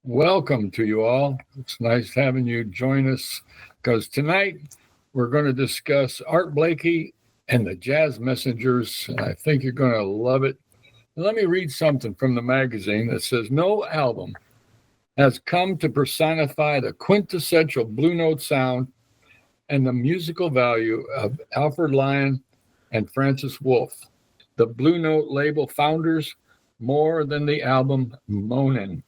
Welcome to you all. It's nice having you join us because tonight we're going to discuss Art Blakey and the Jazz Messengers. I think you're going to love it. Let me read something from the magazine that says no album has come to personify the quintessential Blue Note sound and the musical value of Alfred Lion and Francis Wolff, the Blue Note label founders, more than the album Moanin'.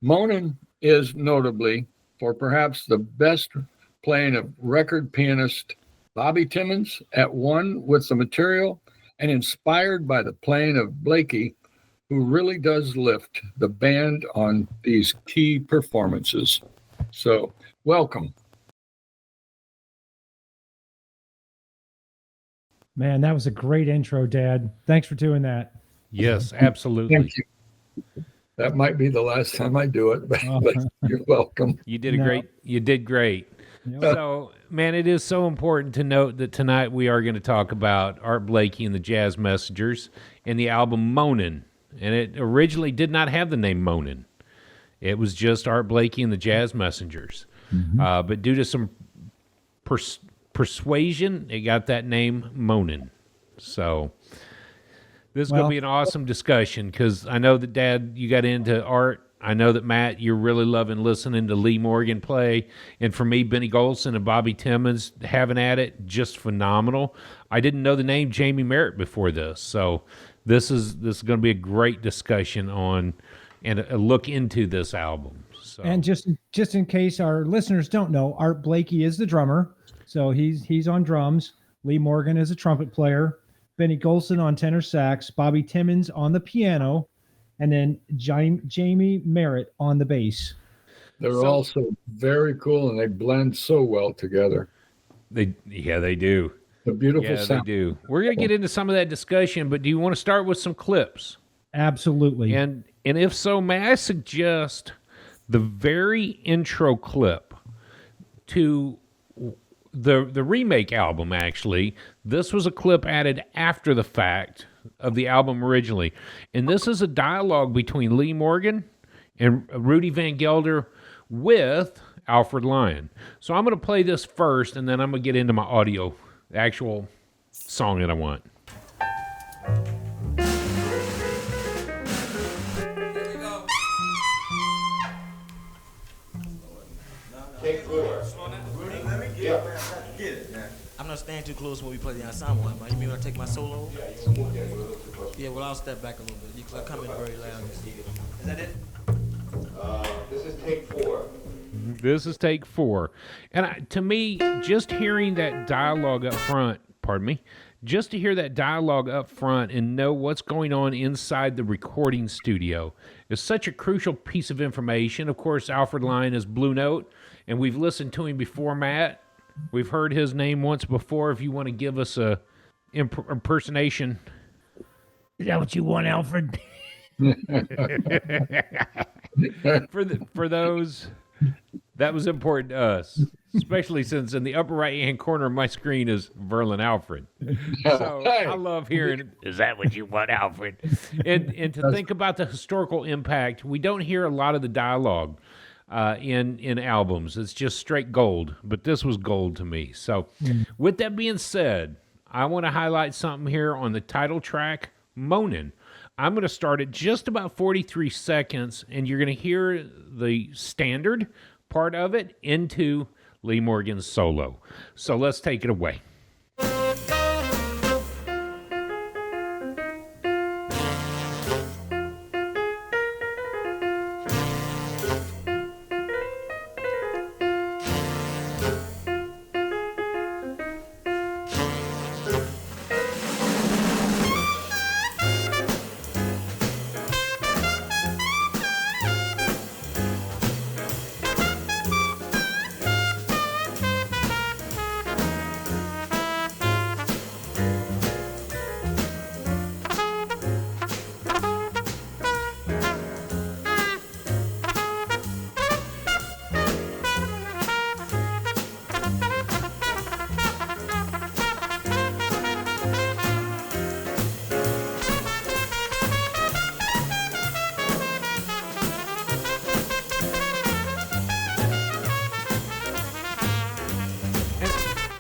Moanin' is notably for perhaps the best playing of record pianist Bobby Timmons at one with the material and inspired by the playing of Blakey, who really does lift the band on these key performances. So, welcome. Man, that was a great intro, Dad. Thanks for doing that. Yes, absolutely. Thank you. That might be the last time I do it, but you're welcome. You did great. You did great. Yep. So, man, it is so important to note that tonight we are going to talk about Art Blakey and the Jazz Messengers and the album Moanin'. And it originally did not have the name Moanin'. It was just Art Blakey and the Jazz Messengers. Mm-hmm. But due to some persuasion, it got that name Moanin'. So this is going to be an awesome discussion because I know that, Dad, you got into art. I know that, Matt, you're really loving listening to Lee Morgan play. And for me, Benny Golson and Bobby Timmons having at it, just phenomenal. I didn't know the name Jamie Merritt before this. So this is going to be a great discussion on and a look into this album. So. And just in case our listeners don't know, Art Blakey is the drummer. So he's on drums. Lee Morgan is a trumpet player. Benny Golson on tenor sax, Bobby Timmons on the piano, and then Jamie Merritt on the bass. They're also very cool, and they blend so well together. They do. The beautiful sound. They do. We're going to get into some of that discussion, but do you want to start with some clips? Absolutely. And if so, may I suggest the very intro clip to the remake album, actually. This was a clip added after the fact of the album originally. And this is a dialogue between Lee Morgan and Rudy Van Gelder with Alfred Lion. So I'm going to play this first, and then I'm going to get into my audio, the actual song that I want. Take 4. Rudy, let me get it. I'm not staying too close when we play the ensemble. You mean when I take my solo? Yeah, you can move there a little too close. Yeah, well, I'll step back a little bit because I come in very loud. Is that it? This is take 4. This is take 4. And to me, just hearing that dialogue up front, just to hear that dialogue up front and know what's going on inside the recording studio is such a crucial piece of information. Of course, Alfred Lion is Blue Note, and we've listened to him before, Matt. We've heard his name once before. If you want to give us a impersonation. Is that what you want, Alfred? For those, that was important to us, especially since in the upper right-hand corner of my screen is Verlin Alfred. So I love hearing, is that what you want, Alfred? And to think about the historical impact, we don't hear a lot of the dialogue in albums. It's just straight gold, but this was gold to me. So with that being said, I want to highlight something here on the title track, Moanin'. I'm going to start at just about 43 seconds, and you're going to hear the standard part of it into Lee Morgan's solo. So let's take it away.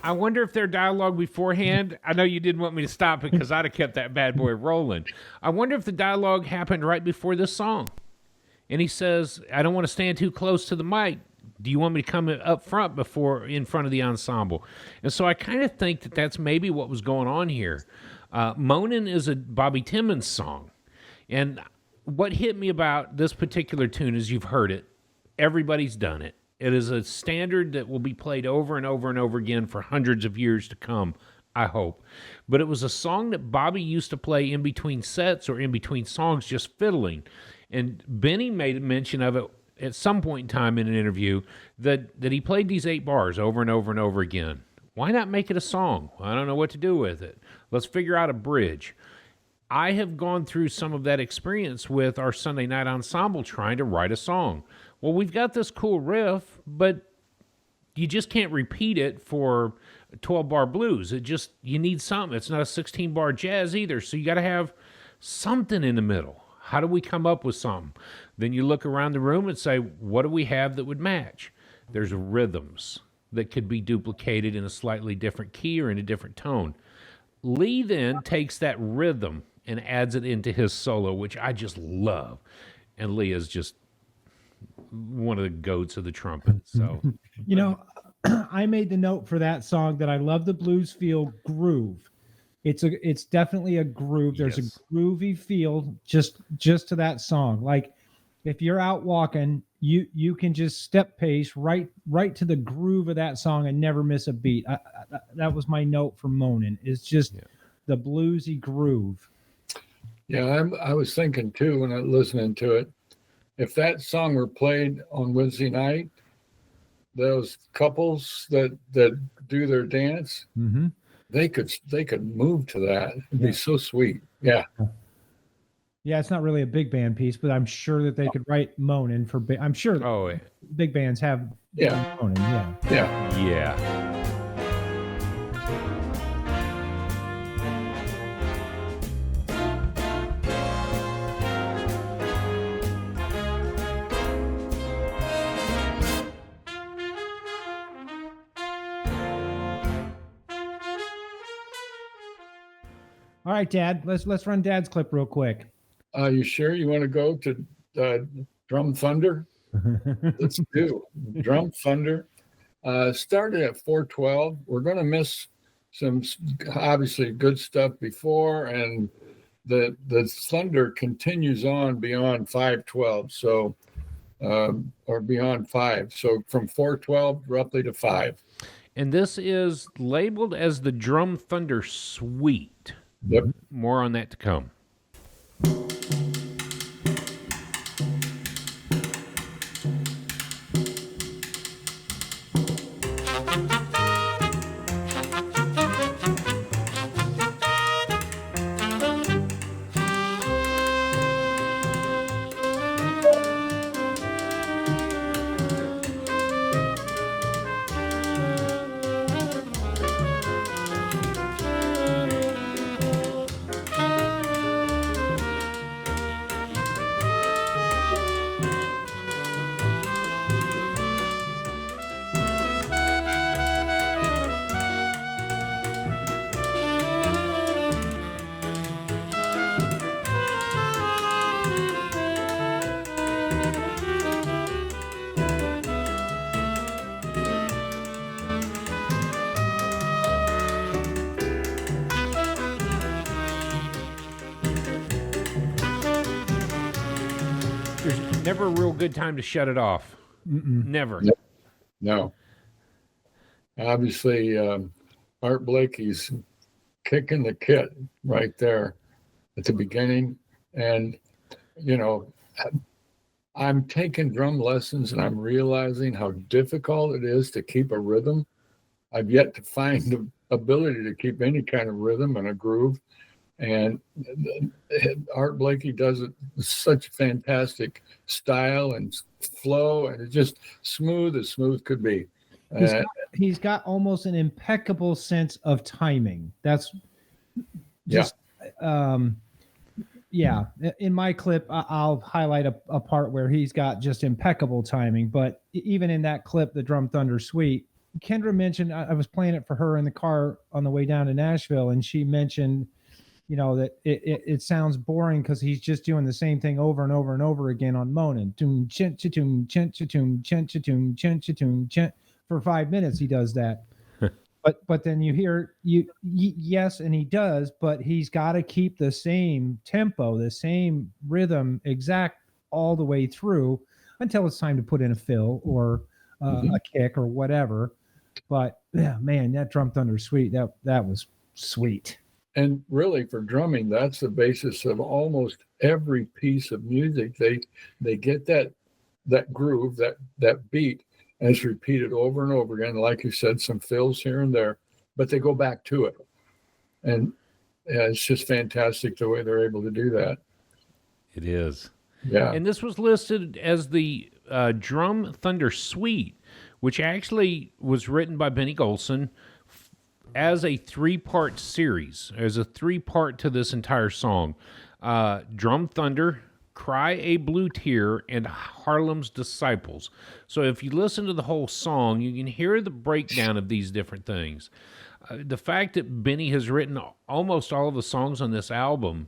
I wonder if their dialogue beforehand, I know you didn't want me to stop it because I'd have kept that bad boy rolling. I wonder if the dialogue happened right before this song. And he says, I don't want to stand too close to the mic. Do you want me to come up front before in front of the ensemble? And so I kind of think that that's maybe what was going on here. Moanin' is a Bobby Timmons song. And what hit me about this particular tune is you've heard it. Everybody's done it. It is a standard that will be played over and over and over again for hundreds of years to come, I hope. But it was a song that Bobby used to play in between sets or in between songs, just fiddling. And Benny made mention of it at some point in time in an interview that he played these 8 bars over and over and over again. Why not make it a song? I don't know what to do with it. Let's figure out a bridge. I have gone through some of that experience with our Sunday night ensemble trying to write a song. Well, we've got this cool riff, but you just can't repeat it for 12-bar blues. You need something. It's not a 16-bar jazz either, so you got to have something in the middle. How do we come up with something? Then you look around the room and say, what do we have that would match? There's rhythms that could be duplicated in a slightly different key or in a different tone. Lee then takes that rhythm and adds it into his solo, which I just love. And Lee is just one of the goats of the trumpet. So, You know, I made the note for that song that I love the blues feel groove. It's definitely a groove. There's Yes. a groovy feel just to that song. Like if you're out walking, you can just step pace right to the groove of that song and never miss a beat. That was my note for Moanin'. It's just the bluesy groove. Yeah, I was thinking too when I was listening to it, if that song were played on Wednesday night, those couples that do their dance, Mm-hmm. they could move to that. It'd be so sweet. Yeah. Yeah, it's not really a big band piece, but I'm sure that they could write Moanin' for. I'm sure oh, yeah. big bands have Yeah. Moanin'. Yeah. Yeah. Yeah. All right, Dad. Let's run Dad's clip real quick. You sure you want to go to Drum Thunder? Let's do Drum Thunder. Started at 412. We're going to miss some obviously good stuff before, and the Thunder continues on beyond 512. So, or beyond 5. So from 412 roughly to 5. And this is labeled as the Drum Thunder Suite. Yep. More on that to come. There's never a real good time to shut it off. Never. Yep. No. Obviously, Art Blakey's kicking the kit right there at the beginning. And, you know, I'm taking drum lessons and I'm realizing how difficult it is to keep a rhythm. I've yet to find the ability to keep any kind of rhythm and a groove. And Art Blakey does it with such fantastic style and flow, and it's just smooth as smooth could be. He's got almost an impeccable sense of timing. That's just, yeah. In my clip, I'll highlight a part where he's got just impeccable timing. But even in that clip, the Drum Thunder Suite, Kendra mentioned, I was playing it for her in the car on the way down to Nashville, and she mentioned, that it sounds boring because he's just doing the same thing over and over and over again on Moanin'. Toom, chen, cha-toom, chen, cha-toom, chen, cha-toom, chen, cha-toom, chen. For 5 minutes, he does that. But then you hear yes, and he does, but he's got to keep the same tempo, the same rhythm exact all the way through until it's time to put in a fill or a kick or whatever. But yeah, man, that Drum Thunder Suite, that was sweet. And really, for drumming, that's the basis of almost every piece of music. They get that groove, that beat, and it's repeated over and over again. Like you said, some fills here and there, but they go back to it. And it's just fantastic the way they're able to do that. It is. Yeah. And this was listed as the Drum Thunder Suite, which actually was written by Benny Golson as a 3-part series, as a 3-part to this entire song. Drum Thunder, Cry a Blue Tear, and Harlem's Disciples. So if you listen to the whole song, you can hear the breakdown of these different things. The fact that Benny has written almost all of the songs on this album,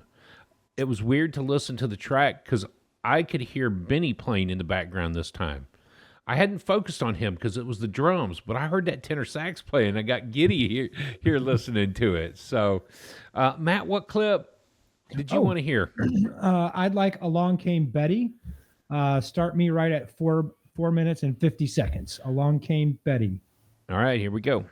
it was weird to listen to the track because I could hear Benny playing in the background this time. I hadn't focused on him because it was the drums, but I heard that tenor sax play and I got giddy here listening to it. So, Matt, what clip did you want to hear? I'd like Along Came Betty. Start me right at 4 minutes and 50 seconds. Along Came Betty. All right, here we go.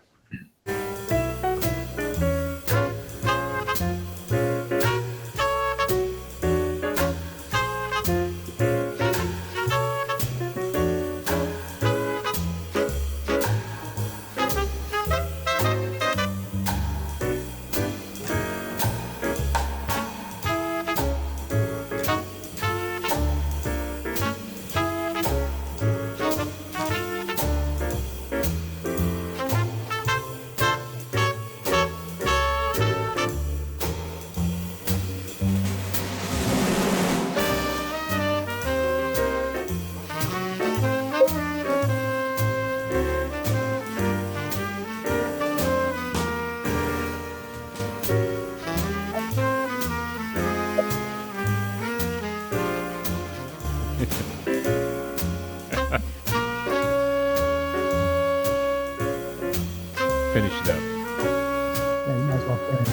Finish it up. Yeah, you might as well finish.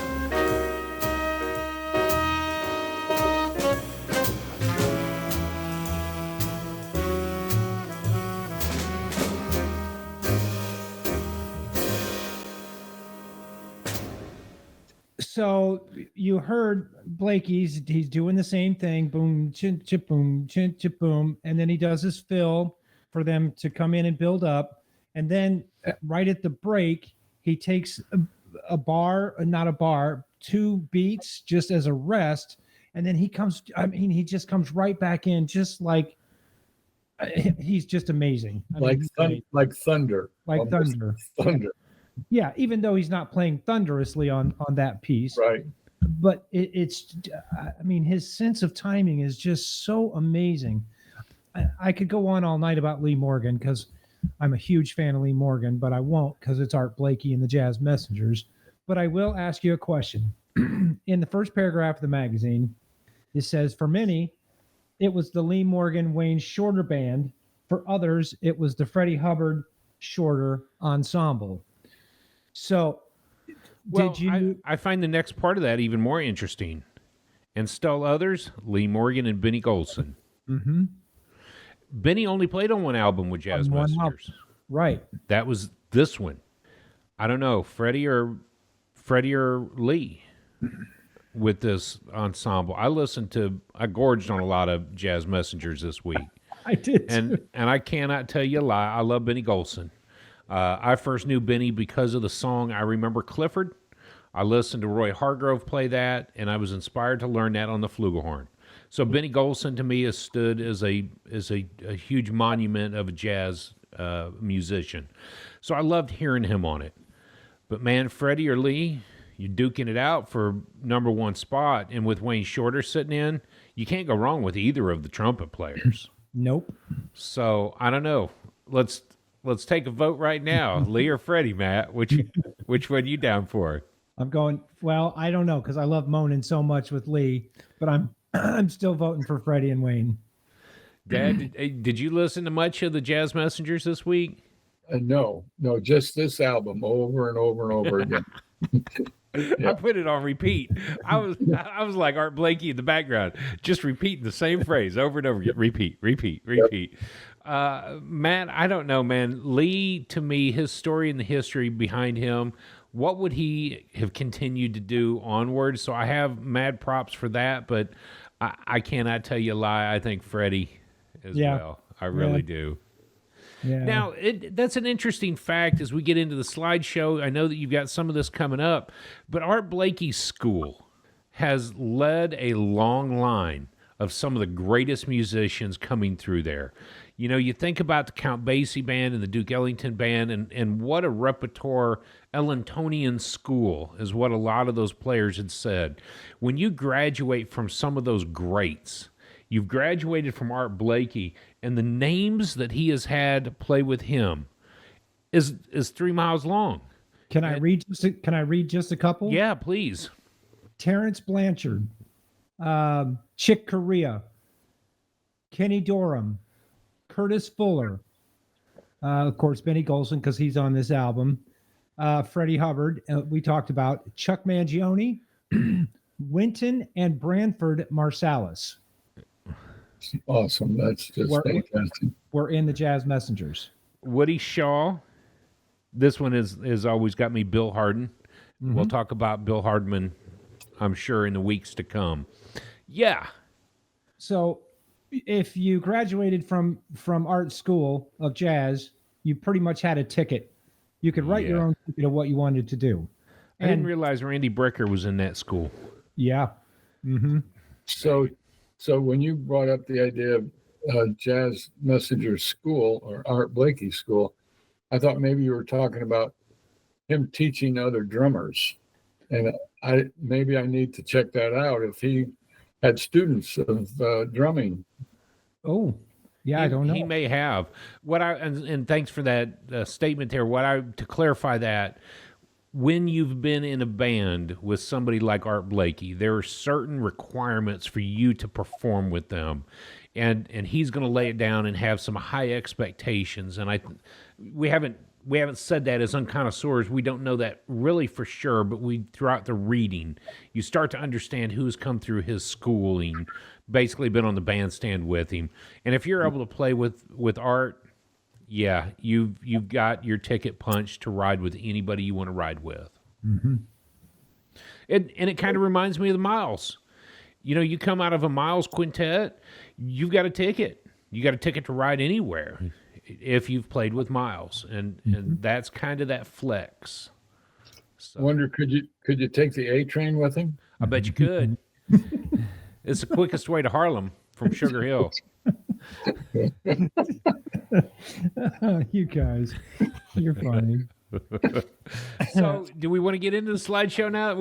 So you heard Blake, he's doing the same thing, boom, chin, chip, boom, chin, chip, boom, and then he does his fill for them to come in and build up, and then right at the break, he takes a bar, not a bar, 2 beats just as a rest, and then he just comes right back in, just like he's just amazing. Like thunder. Like thunder. Thunder. Yeah, even though he's not playing thunderously on that piece, Right. but it's his sense of timing is just so amazing. I could go on all night about Lee Morgan because I'm a huge fan of Lee Morgan, but I won't because it's Art Blakey and the Jazz Messengers. But I will ask you a question. In the first paragraph of the magazine, it says, for many, it was the Lee Morgan Wayne Shorter Band. For others, it was the Freddie Hubbard Shorter Ensemble. So, Well, I find the next part of that even more interesting. And still others, Lee Morgan and Benny Golson. Mm-hmm. Benny only played on one album with Jazz Messengers. Right. That was this one. I don't know, Freddie or Lee with this ensemble. I gorged on a lot of Jazz Messengers this week. I did. And I cannot tell you a lie. I love Benny Golson. I first knew Benny because of the song I Remember Clifford. I listened to Roy Hargrove play that, and I was inspired to learn that on the flugelhorn. So Benny Golson to me has stood as a huge monument of a jazz musician. So I loved hearing him on it. But man, Freddie or Lee, you're duking it out for number 1 spot, and with Wayne Shorter sitting in, you can't go wrong with either of the trumpet players. Nope. So I don't know. let's take a vote right now. Lee or Freddie, Matt? Which one you down for? I'm going, well, I don't know because I love moaning so much with Lee, but I'm still voting for Freddie and Wayne. Dad, did you listen to much of the Jazz Messengers this week? No, just this album over and over and over again. I put it on repeat. I was like Art Blakey in the background, just repeating the same phrase over and over again. Repeat. Matt, I don't know, man. Lee, to me, his story and the history behind him, what would he have continued to do onward? So I have mad props for that, but I cannot tell you a lie. I think Freddie as well. I really do. Yeah. Now, that's an interesting fact as we get into the slideshow. I know that you've got some of this coming up, but Art Blakey's school has led a long line of some of the greatest musicians coming through there. You know, you think about the Count Basie Band and the Duke Ellington Band, and what a repertoire. Ellingtonian school is what a lot of those players had said. When you graduate from some of those greats, you've graduated from Art Blakey, and the names that he has had play with him is 3 miles long. Can I read just a couple? Yeah, please. Terrence Blanchard, Chick Corea, Kenny Dorham, Curtis Fuller, of course, Benny Golson, because he's on this album, Freddie Hubbard, we talked about, Chuck Mangione, Wynton and Branford Marsalis. Awesome. That's just fantastic. We're in the Jazz Messengers. Woody Shaw. This one is always got me Bill Harden. Mm-hmm. We'll talk about Bill Hardman, I'm sure, in the weeks to come. Yeah. So if you graduated from art school of jazz, you pretty much had a ticket. You could write your own ticket of what you wanted to do. I didn't realize Randy Brecker was in that school. Yeah. Mm-hmm. So when you brought up the idea of Jazz Messenger School or Art Blakey School, I thought maybe you were talking about him teaching other drummers. And I need to check that out if he had students of drumming. Oh, yeah, I don't know. He may have. And thanks for that statement there. To clarify that, when you've been in a band with somebody like Art Blakey, there are certain requirements for you to perform with them. And he's going to lay it down and have some high expectations. And we haven't said that as unconnoisseurs. We don't know that really for sure, but throughout the reading, you start to understand who's come through his schooling, basically been on the bandstand with him. And if you're able to play with Art, yeah, you've got your ticket punched to ride with anybody you want to ride with. Mm-hmm. And it kind of reminds me of the Miles. You know, you come out of a Miles quintet, you've got a ticket. You got a ticket to ride anywhere if you've played with Miles, and that's kind of that flex. So, I wonder, could you take the A train with him? I bet you could. It's the quickest way to Harlem from Sugar Hill. You guys, you're funny. So, do we want to get into the slideshow now?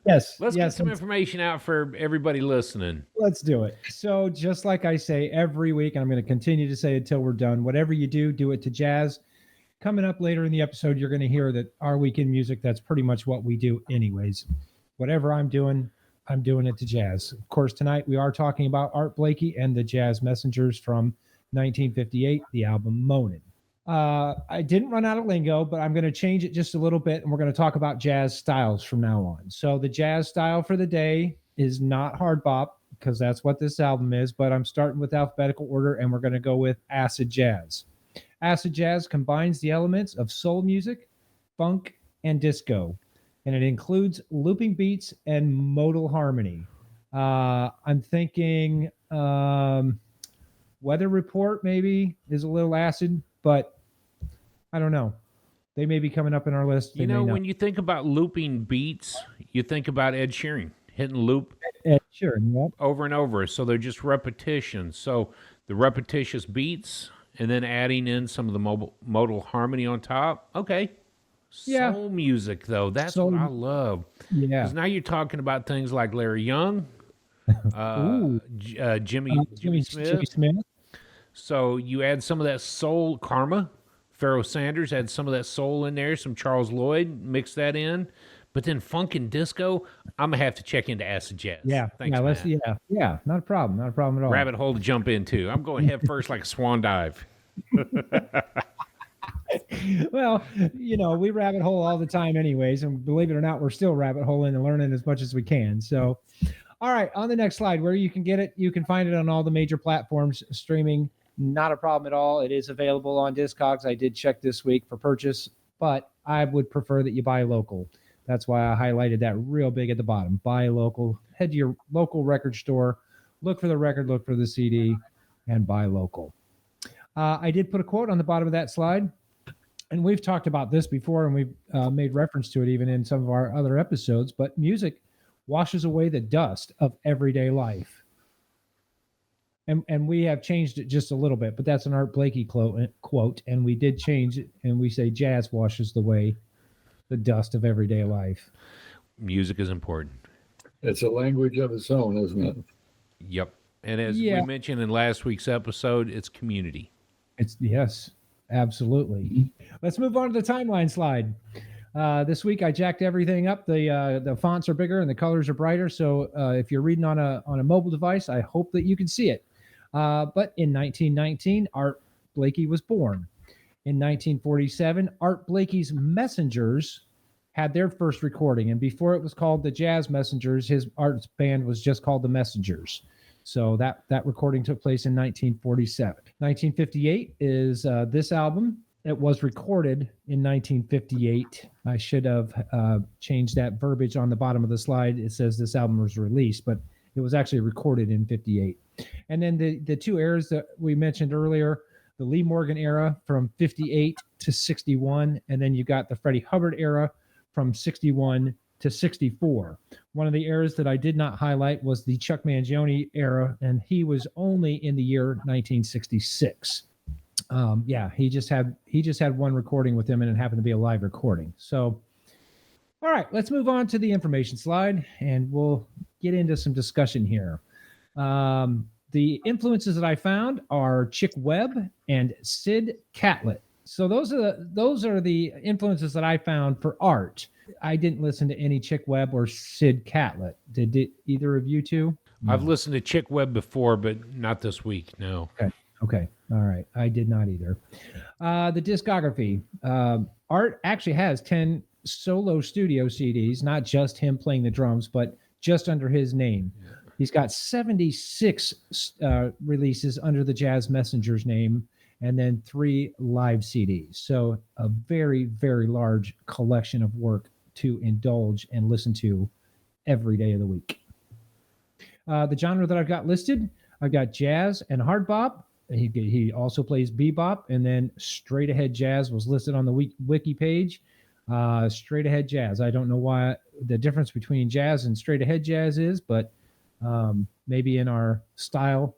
Let's get some information out for everybody listening. Let's do it. So, just like I say every week, and I'm going to continue to say it until we're done, whatever you do it to jazz. Coming up later in the episode, you're going to hear that our weekend music, that's pretty much what we do anyways. Whatever I'm doing it to jazz. Of course, tonight we are talking about Art Blakey and the Jazz Messengers from 1958, the album Moanin'. I didn't run out of lingo, but I'm going to change it just a little bit, and we're going to talk about jazz styles from now on. So the jazz style for the day is not hard bop, because that's what this album is, but I'm starting with alphabetical order, and we're going to go with acid jazz. Acid jazz combines the elements of soul music, funk, and disco, and it includes looping beats and modal harmony. I'm thinking Weather Report maybe is a little acid, but I don't know. They may be coming up in our list. You know, when you think about looping beats, you think about Ed Sheeran hitting loop Ed Sheeran, yep. over and over. So they're just repetitions. So the repetitious beats and then adding in some of the modal harmony on top. Okay. Yeah. Soul music, though. That's what I love. Yeah. Because now you're talking about things like Larry Young, Jimmy Smith. Jimmy Smith. So you add some of that soul karma Pharoah Sanders had some of that soul in there, some Charles Lloyd, mixed that in. But then funk and disco, I'm going to have to check into acid jazz. Yeah. Thanks, Yeah. Matt. Not a problem. Not a problem at all. Rabbit hole to jump into. I'm going head first like a swan dive. Well, we rabbit hole all the time anyways. And believe it or not, we're still rabbit holing and learning as much as we can. So, all right, on the next slide, where you can get it, you can find it on all the major platforms streaming. Not a problem at all. It is available on Discogs. I did check this week for purchase, but I would prefer that you buy local. That's why I highlighted that real big at the bottom. Buy local. Head to your local record store. Look for the record. Look for the CD, and buy local. I did put a quote on the bottom of that slide, and we've talked about this before, and we've made reference to it even in some of our other episodes. But music washes away the dust of everyday life. And we have changed it just a little bit, but that's an Art Blakey quote, and we did change it, and we say jazz washes away the dust of everyday life. Music is important. It's a language of its own, isn't it? Yep. And as we mentioned in last week's episode, it's community. Yes, absolutely. Let's move on to the timeline slide. This week I jacked everything up. The fonts are bigger and the colors are brighter. So if you're reading on a mobile device, I hope that you can see it. But in 1919, Art Blakey was born. In 1947, Art Blakey's Messengers had their first recording. And before it was called the Jazz Messengers, his Art's band was just called the Messengers. So that recording took place in 1947. 1958 is this album. It was recorded in 1958. I should have changed that verbiage on the bottom of the slide. It says this album was released, but it was actually recorded in 58. And then the two eras that we mentioned earlier, the Lee Morgan era from 58 to 61, and then you got the Freddie Hubbard era from 61 to 64. One of the eras that I did not highlight was the Chuck Mangione era, and he was only in the year 1966. He just had one recording with him, and it happened to be a live recording. So, all right, let's move on to the information slide, and we'll get into some discussion here. The influences that I found are Chick Webb and Sid Catlett. So those are the influences that I found for art. I didn't listen to any Chick Webb or Sid Catlett. Did either of you two? I've listened to Chick Webb before, but not this week. No. Okay. All right. I did not either. The discography. Art actually has 10 solo studio CDs, not just him playing the drums, but just under his name. He's got 76 releases under the Jazz Messengers name, and then 3 live CDs. So a very, very large collection of work to indulge and listen to every day of the week. The genre that I've got listed, I've got jazz and hard bop. He also plays bebop, and then straight ahead jazz was listed on the wiki page. Straight ahead jazz. I don't know why the difference between jazz and straight ahead jazz is, but maybe in our style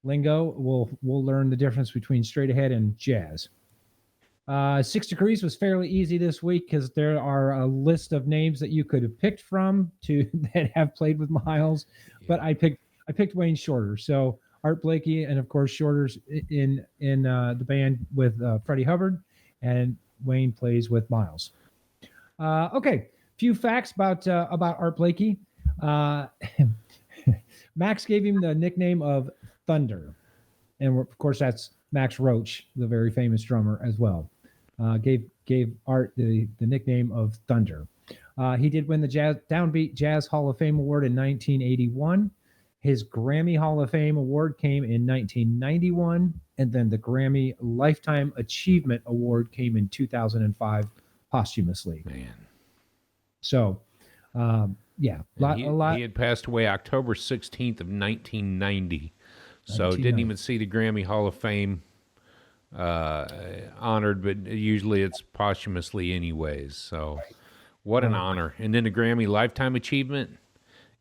lingo, we'll learn the difference between straight ahead and jazz. 6 Degrees was fairly easy this week because there are a list of names that you could have picked from that have played with Miles, but I picked Wayne Shorter. So Art Blakey and of course Shorter's in the band with Freddie Hubbard, and Wayne plays with Miles. Okay, few facts about Art Blakey. Max gave him the nickname of Thunder, and of course that's Max Roach, the very famous drummer as well. Gave Art the nickname of Thunder. He did win the Downbeat Jazz Hall of Fame Award in 1981. His Grammy Hall of Fame Award came in 1991, and then the Grammy Lifetime Achievement Award came in 2005 posthumously. Man. So, He had passed away October 16th of 1990. So didn't even see the Grammy Hall of Fame honored, but usually it's posthumously anyways. So what an honor. And then the Grammy Lifetime Achievement.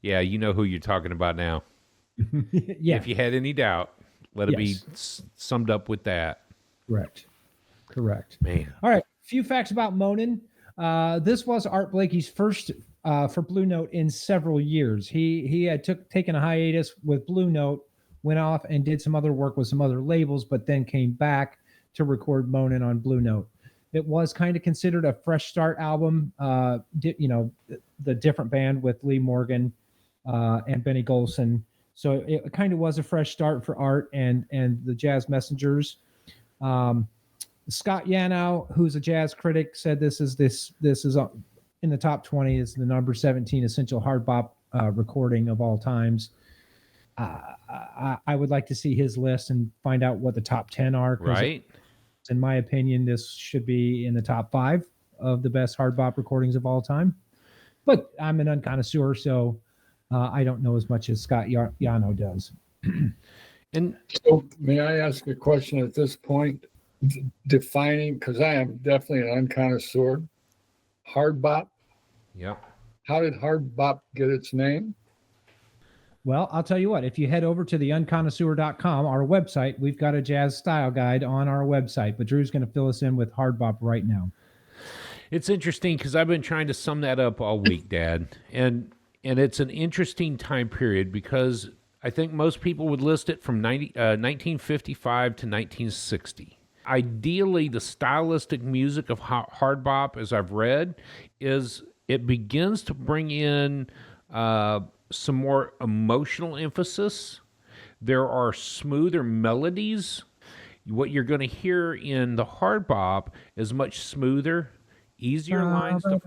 Yeah, you know who you're talking about now. Yeah. If you had any doubt, let it be summed up with that. Correct. Man. All right. Few facts about Monin. This was Art Blakey's first for Blue Note in several years. He had taken a hiatus with Blue Note, went off and did some other work with some other labels, but then came back to record Moanin' on Blue Note. It was kind of considered a fresh start album. The different band with Lee Morgan and Benny Golson. So it kind of was a fresh start for Art and the Jazz Messengers. Scott Yanow, who's a jazz critic, said this is in the top 20 is the number 17 essential hard bop recording of all times. I would like to see his list and find out what the top 10 are. Right. In my opinion, this should be in the top 5 of the best hard bop recordings of all time. But I'm an unconnoisseur, so I don't know as much as Scott Yanow does. And So may I ask a question at this point? Defining, because I am definitely an unconnoisseur, hard bop. yeah. How did hard bop get its name? Well, I'll tell you what, if you head over to the unconnoisseur.com, our website, we've got a jazz style guide on our website, but Drew's going to fill us in with hard bop right now. It's interesting because I've been trying to sum that up all week, Dad. And it's an interesting time period because I think most people would list it from 1955 to 1960. Ideally, the stylistic music of hard bop, as I've read, is it begins to bring in some more emotional emphasis. There are smoother melodies. What you're going to hear in the hard bop is much smoother, easier lines to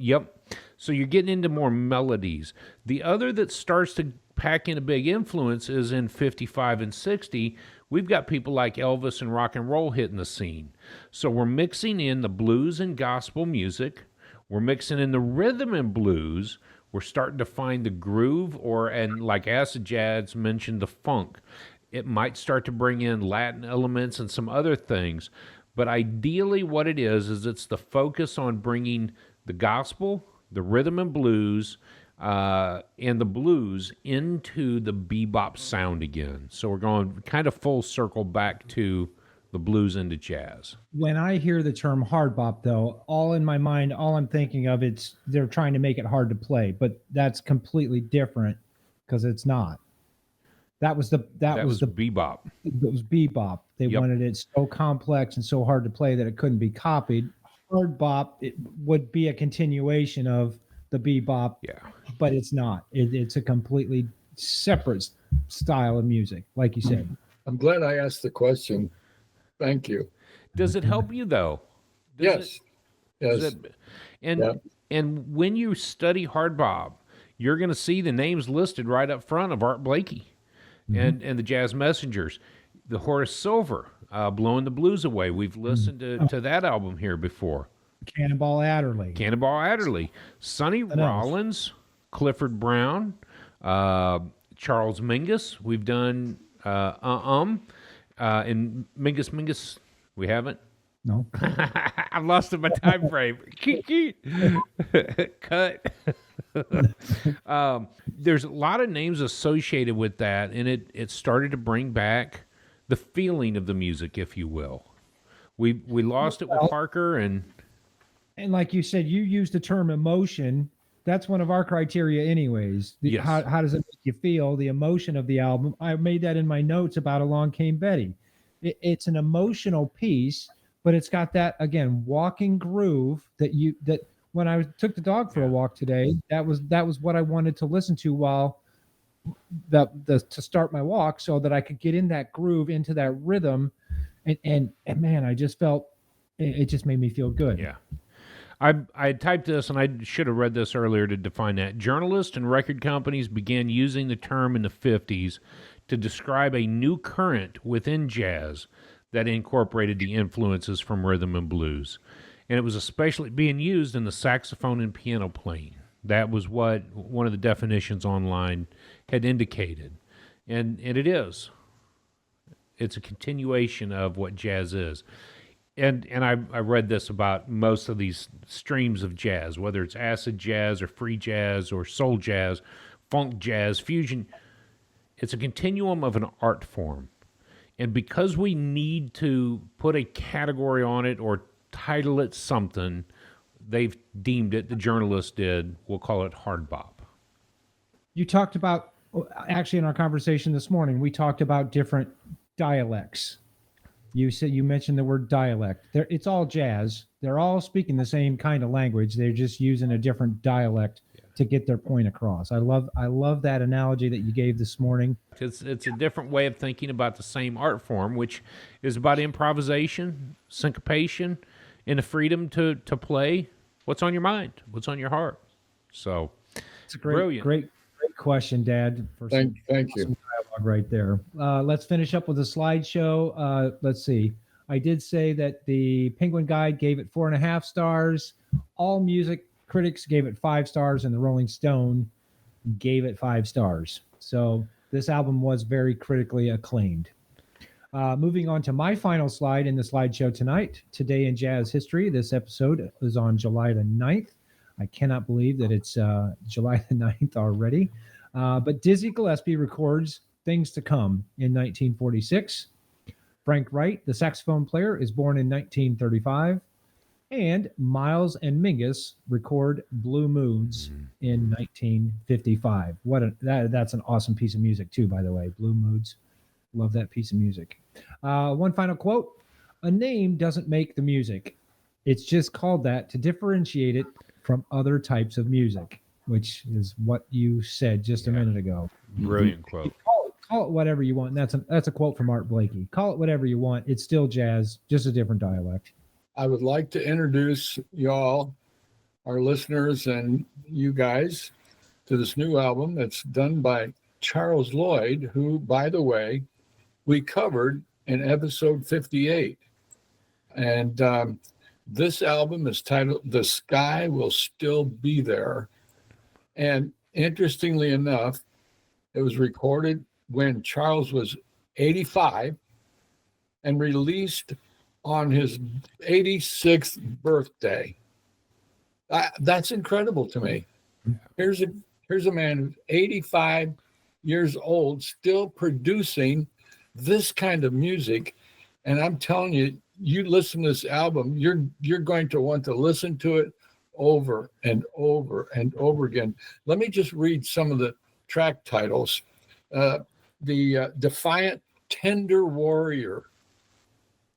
Yep. So you're getting into more melodies. The other that starts to pack in a big influence is in 55 and 60. We've got people like Elvis and rock and roll hitting the scene. So we're mixing in the blues and gospel music. We're mixing in the rhythm and blues. We're starting to find the groove, and like acid jazz mentioned, the funk. It might start to bring in Latin elements and some other things. But ideally what it is it's the focus on bringing the gospel, the rhythm and blues, and the blues into the bebop sound again. So we're going kind of full circle back to the blues into jazz. When I hear the term hard bop, though, all in my mind, all I'm thinking of, they're trying to make it hard to play, but that's completely different because it's not. That was bebop. It was bebop. They Yep. wanted it so complex and so hard to play that it couldn't be copied. Hard bop, it would be a continuation of the bebop, Yeah. but it's not. It's a completely separate style of music, like you said. I'm glad I asked the question. Thank you. Does it help you though? Yes. Yes. And when you study hard bop, you're going to see the names listed right up front of Art Blakey and the Jazz Messengers, the Horace Silver, Blowing the Blues Away. We've listened to that album here before. Cannonball Adderley, Sonny Rollins, Clifford Brown, Charles Mingus. We've done and Mingus. We haven't. No. I've lost in my time frame. Cut. There's a lot of names associated with that, and it started to bring back the feeling of the music, if you will. We lost it with Parker, and like you said, you used the term emotion. That's one of our criteria anyways. Yes. How does it make you feel? The emotion of the album. I made that in my notes about Along Came Betty. It's an emotional piece, but it's got that, again, walking groove that when I took the dog for a walk today, that was what I wanted to listen to while to start my walk so that I could get in that groove, into that rhythm. And man, I just felt it just made me feel good. yeah. I typed this, and I should have read this earlier to define that. Journalists and record companies began using the term in the 50s to describe a new current within jazz that incorporated the influences from rhythm and blues. And it was especially being used in the saxophone and piano playing. That was what one of the definitions online had indicated. And it is. It's a continuation of what jazz is. And I read this about most of these streams of jazz, whether it's acid jazz or free jazz or soul jazz, funk jazz, fusion. It's a continuum of an art form. And because we need to put a category on it or title it something, they've deemed it, the journalists did, we'll call it hard bop. You talked about actually, in our conversation this morning, we talked about different dialects. You mentioned the word dialect. It's all jazz. They're all speaking the same kind of language. They're just using a different dialect to get their point across. I love that analogy that you gave this morning. It's a different way of thinking about the same art form, which is about improvisation, syncopation, and the freedom to play what's on your mind, what's on your heart. So It's a great, brilliant. great question, Dad. For Thank you. some dialogue right there. Let's finish up with a slideshow. Let's see. I did say that the Penguin Guide gave it 4.5 stars. All music critics gave it 5 stars, and the Rolling Stone gave it 5 stars. So this album was very critically acclaimed. Moving on to my final slide in the slideshow tonight. Today in Jazz History. This episode is on July the 9th. I cannot believe that it's July the 9th already. But Dizzy Gillespie records Things to Come in 1946. Frank Wright, the saxophone player, is born in 1935. And Miles and Mingus record Blue Moods in 1955. That's an awesome piece of music too, by the way. Blue Moods. Love that piece of music. One final quote. A name doesn't make the music. It's just called that to differentiate it from other types of music, which is what you said just a minute ago. Brilliant quote. Call it whatever you want. And that's a quote from Art Blakey. Call it whatever you want. It's still jazz, just a different dialect. I would like to introduce y'all, our listeners, and you guys to this new album that's done by Charles Lloyd, who, by the way, we covered in episode 58. And this album is titled The Sky Will Still Be There. And interestingly enough, it was recorded when Charles was 85 and released on his 86th birthday. That's incredible to me. Here's a man who's 85 years old, still producing this kind of music. And I'm telling you, you listen to this album, you're going to want to listen to it over and over and over again. Let me just read some of the track titles. The Defiant Tender Warrior.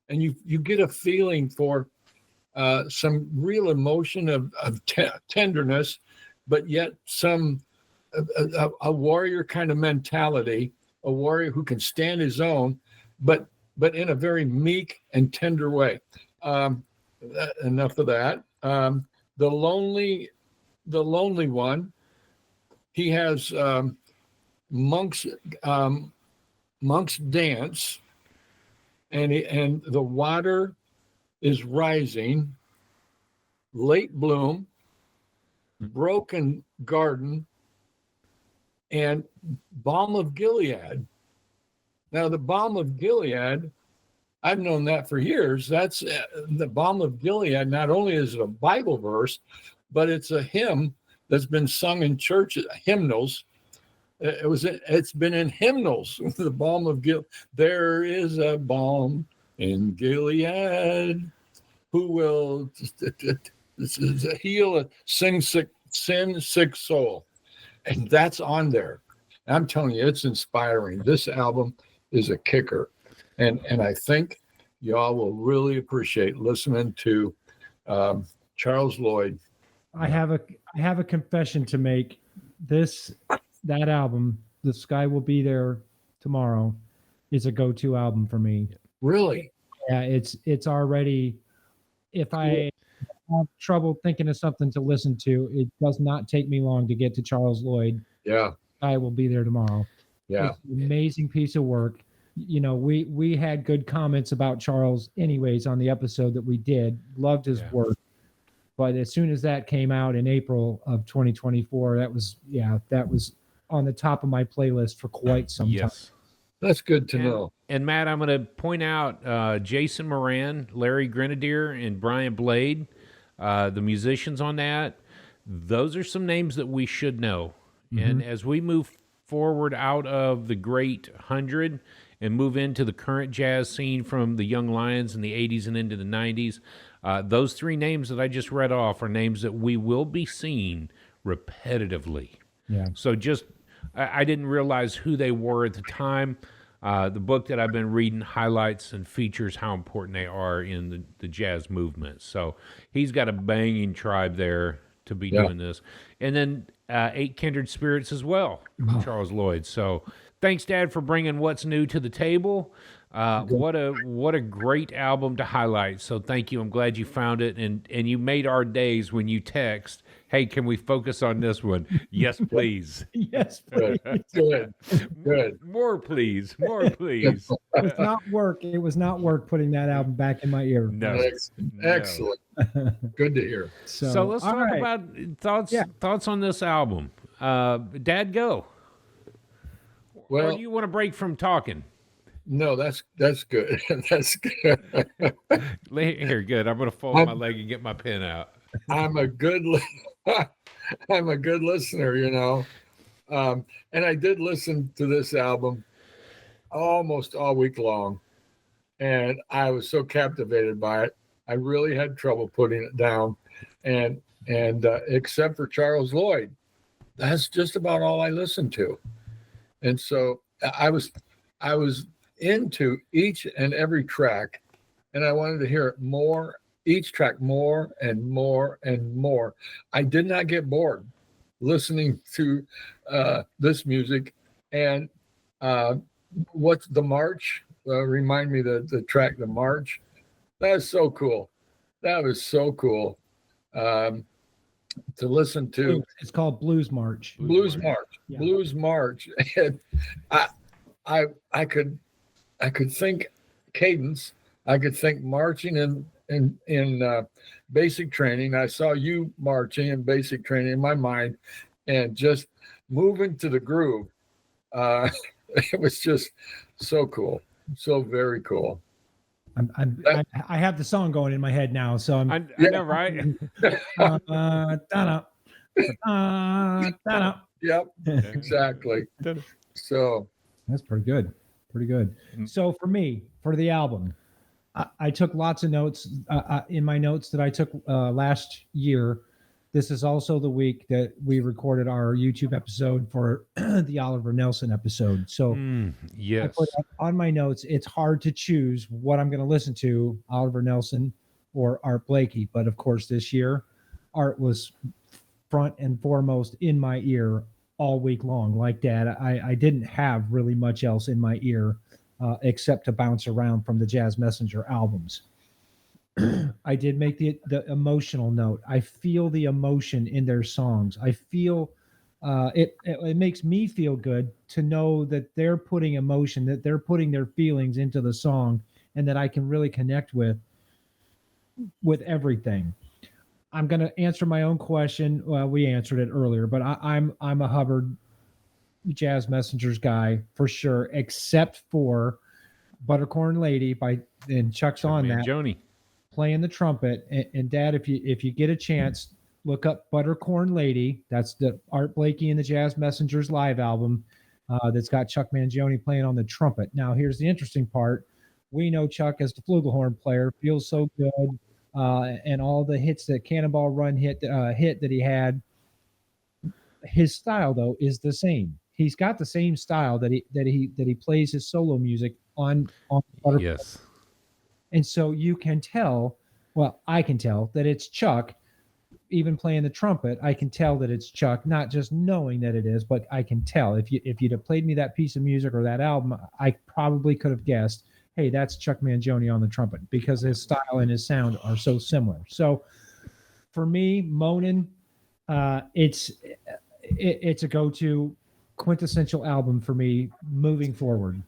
And you get a feeling for some real emotion of tenderness, but yet a warrior kind of mentality, a warrior who can stand his own, but in a very meek and tender way. Enough of that. The lonely one. He has Monk's Dance. And the water is rising, late bloom, broken garden, and balm of Gilead. Now, the balm of Gilead, I've known that for years. That's the balm of Gilead. Not only is it a Bible verse, but it's a hymn that's been sung in church hymnals. It's been in hymnals. The balm of Gilead. There is a balm in Gilead who will heal a sin sick soul, and that's on there. I'm telling you, it's inspiring. This album is a kicker, and I think y'all will really appreciate listening to Charles Lloyd. I have a confession to make. That album, The Sky Will Be There Tomorrow, is a go-to album for me. Really? Yeah, it's already. If I have trouble thinking of something to listen to, it does not take me long to get to Charles Lloyd. Yeah. I Will Be There Tomorrow. Yeah. It's an amazing piece of work. You know, we had good comments about Charles anyways on the episode that we did. Loved his work. But as soon as that came out in April of 2024, that was on the top of my playlist for quite some time. That's good to know. And Matt, I'm going to point out Jason Moran, Larry Grenadier, and Brian Blade, the musicians on that. Those are some names that we should know. Mm-hmm. And as we move forward out of the Great 100 and move into the current jazz scene from the Young Lions in the 80s and into the 90s, those three names that I just read off are names that we will be seeing repetitively. Yeah. So just I didn't realize who they were at the time. The book that I've been reading highlights and features how important they are in the jazz movement. So he's got a banging tribe there to be doing this. And then Eight Kindred Spirits as well, Charles Lloyd. So thanks, Dad, for bringing what's new to the table. What a great album to highlight. So thank you. I'm glad you found it, and you made our days when you text, "Hey, can we focus on this one?" Yes, please. Yes, please. Good. More, please. More, please. It was not work. It was not work putting that album back in my ear. No. Excellent. Good to hear. So let's all talk right. about thoughts on this album. Dad, go. Or Well, do you want to break from talking? no, that's good. That's good. Here, good. I'm going to fold my leg and get my pen out. I'm a good I'm a good listener, you know. And I did listen to this album almost all week long, and I was so captivated by it. I really had trouble putting it down, and except for Charles Lloyd, that's just about all I listened to. And so I was into each and every track, and I wanted to hear it more, each track more and more and more. I did not get bored listening to this music. And what's the March? Remind me the track, the March. That's so cool. That was so cool to listen to. It's called Blues March. Blues March. Yeah. Blues March. And I could think cadence. I could think marching in basic training. I saw you marching in basic training in my mind, and just moving to the groove. It was just so cool, so very cool. I have the song going in my head now, so I know, right? Yep, exactly. So That's pretty good. Pretty good. So for me, for the album, I took lots of notes in my notes that I took last year. This is also the week that we recorded our YouTube episode for the Oliver Nelson episode. So I Yes. put on my notes, it's hard to choose what I'm going to listen to, Oliver Nelson or Art Blakey. But of course, this year, Art was front and foremost in my ear all week long. Like Dad, I didn't have really much else in my ear except to bounce around from the Jazz Messenger albums. I did make the emotional note. I feel the emotion in their songs. I feel it makes me feel good to know that they're putting emotion, that they're putting their feelings into the song, and that I can really connect with everything. I'm going to answer my own question. Well, we answered it earlier, but I'm a Hubbard Jazz Messengers guy for sure, except for Buttercorn Lady and Chuck's on that. Joni. Playing the trumpet. And Dad, if you get a chance, look up Buttercorn Lady. That's the Art Blakey and the Jazz Messengers live album that's got Chuck Mangione playing on the trumpet. Now, here's the interesting part. We know Chuck as the flugelhorn player, feels so good, and all the hits that Cannonball Run hit that he had. His style, though, is the same. He's got the same style that he plays his solo music on Buttercorn. Yes. And so you can tell, well, I can tell that it's Chuck, even playing the trumpet. I can tell that it's Chuck, not just knowing that it is, but I can tell. If you'd have played me that piece of music or that album, I probably could have guessed, hey, that's Chuck Mangione on the trumpet, because his style and his sound are so similar. So for me, Moanin', it's a go-to quintessential album for me moving forward.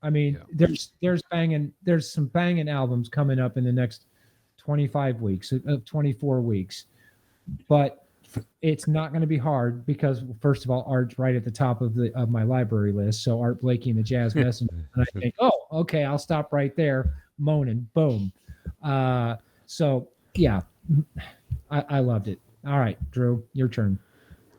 I mean, there's some banging albums coming up in the next 25 weeks, 24 weeks, but it's not going to be hard because, first of all, Art's right at the top of my library list. So Art Blakey and the Jazz Messenger, and I think, oh, okay, I'll stop right there. Moanin', boom. So yeah, I loved it. All right, Drew, your turn.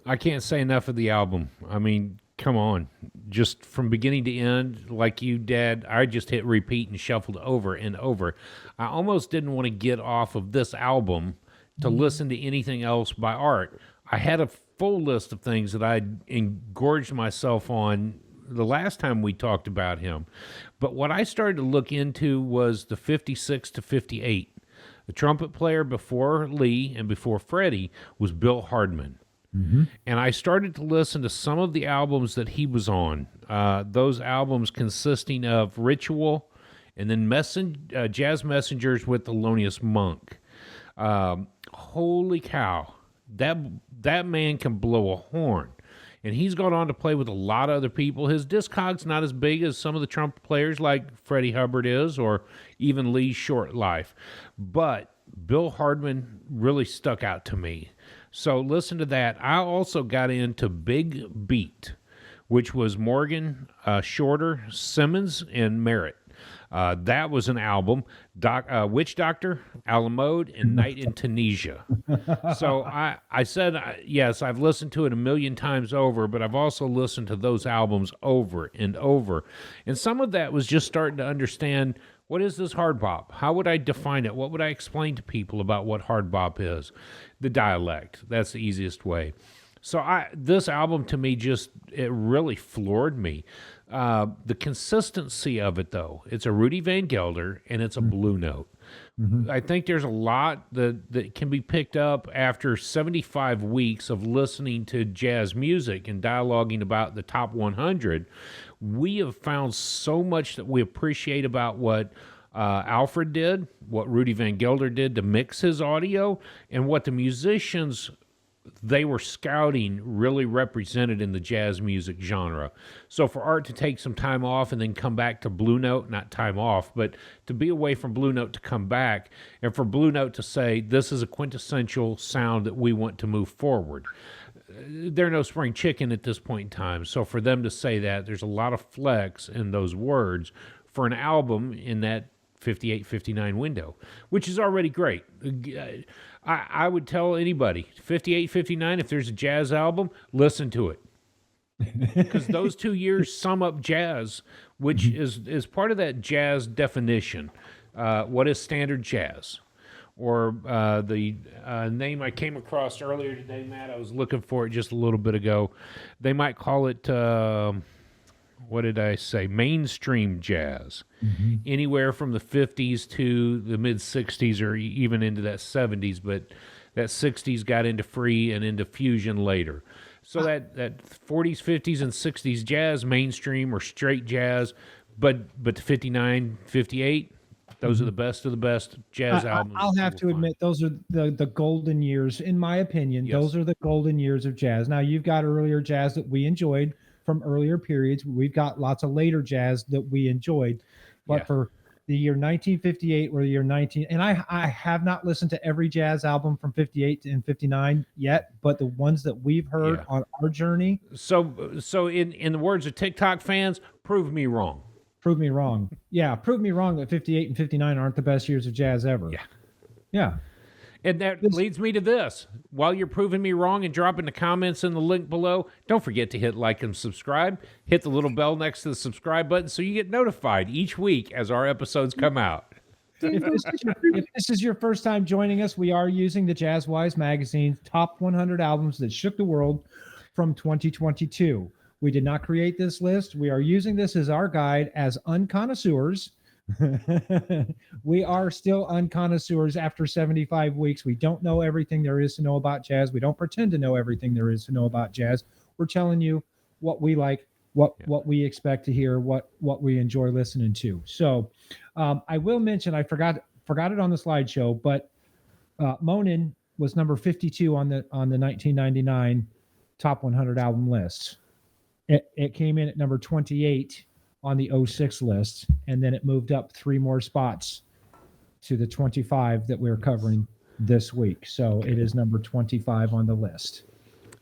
I can't say enough of the album. I mean, come on. Just from beginning to end, like you, Dad, I just hit repeat and shuffled over and over. I almost didn't want to get off of this album to listen to anything else by Art. I had a full list of things that I engorged myself on the last time we talked about him. But what I started to look into was the 56 to 58. The trumpet player before Lee and before Freddie was Bill Hardman. Mm-hmm. And I started to listen to some of the albums that he was on. Those albums consisting of Ritual and then Jazz Messengers with Thelonious Monk. Holy cow. That man can blow a horn. And he's gone on to play with a lot of other people. His discog's not as big as some of the trumpet players like Freddie Hubbard is, or even Lee's short life. But Bill Hardman really stuck out to me. So listen to that. I also got into Big Beat, which was Morgan, Shorter, Simmons, and Merritt. That was an album. Witch Doctor, Alamode, and Night in Tunisia. So I said, yes, I've listened to it a million times over, but I've also listened to those albums over and over. And some of that was just starting to understand, what is this hard bop? How would I define it? What would I explain to people about what hard bop is? The dialect. That's the easiest way. So this album to me it really floored me. The consistency of it, though, it's a Rudy Van Gelder and it's a Blue Note. Mm-hmm. I think there's a lot that can be picked up after 75 weeks of listening to jazz music and dialoguing about the top 100. We have found so much that we appreciate about what Alfred did, what Rudy Van Gelder did to mix his audio, and what the musicians they were scouting really represented in the jazz music genre. So for Art to take some time off and then come back to Blue Note, not time off, but to be away from Blue Note to come back, and for Blue Note to say, this is a quintessential sound that we want to move forward. They're no spring chicken at this point in time. So for them to say that, there's a lot of flex in those words for an album in that 58, 59 window, which is already great. I would tell anybody, 58, 59, if there's a jazz album, listen to it. Because those 2 years sum up jazz, which is part of that jazz definition. What is standard jazz? Or the name I came across earlier today, Matt, I was looking for it just a little bit ago. They might call it, what did I say? Mainstream jazz. Mm-hmm. Anywhere from the 50s to the mid-60s or even into that 70s, but that 60s got into free and into fusion later. So that 40s, 50s, and 60s jazz, mainstream or straight jazz, but the 59, 58, those are the best of the best jazz albums. I'll have to admit, those are the golden years, in my opinion. Yes. Those are the golden years of jazz. Now, you've got earlier jazz that we enjoyed from earlier periods. We've got lots of later jazz that we enjoyed. But for the year 1958 or the year 19, and I have not listened to every jazz album from 58 and 59 yet, but the ones that we've heard on our journey. So in the words of TikTok fans, prove me wrong. Prove me wrong. Yeah, prove me wrong that 58 and 59 aren't the best years of jazz ever. Yeah. And that leads me to this. While you're proving me wrong and dropping the comments in the link below, don't forget to hit like and subscribe. Hit the little bell next to the subscribe button so you get notified each week as our episodes come out. If this is your first time joining us, we are using the JazzWise magazine's top 100 albums that shook the world from 2022. We did not create this list. We are using this as our guide as unconnoisseurs. We are still unconnoisseurs after 75 weeks. We don't know everything there is to know about jazz. We don't pretend to know everything there is to know about jazz. We're telling you what we like, what we expect to hear, what we enjoy listening to. So I will mention, I forgot it on the slideshow, but Monin was number 52 on the 1999 top 100 album list. It came in at number 28 on the 06 list, and then it moved up 3 more spots to the 25 that we're covering this week. So it is number 25 on the list.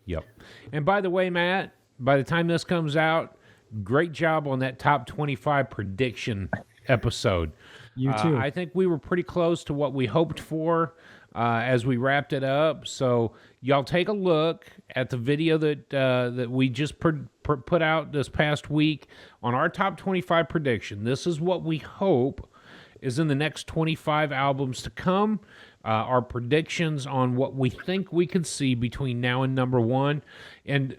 Yep. And by the way, Matt, by the time this comes out, great job on that top 25 prediction episode. You too. I think we were pretty close to what we hoped for as we wrapped it up. So y'all take a look at the video that we just put out this past week on our top 25 prediction. This is what we hope is in the next 25 albums to come. Our predictions on what we think we could see between now and number one. And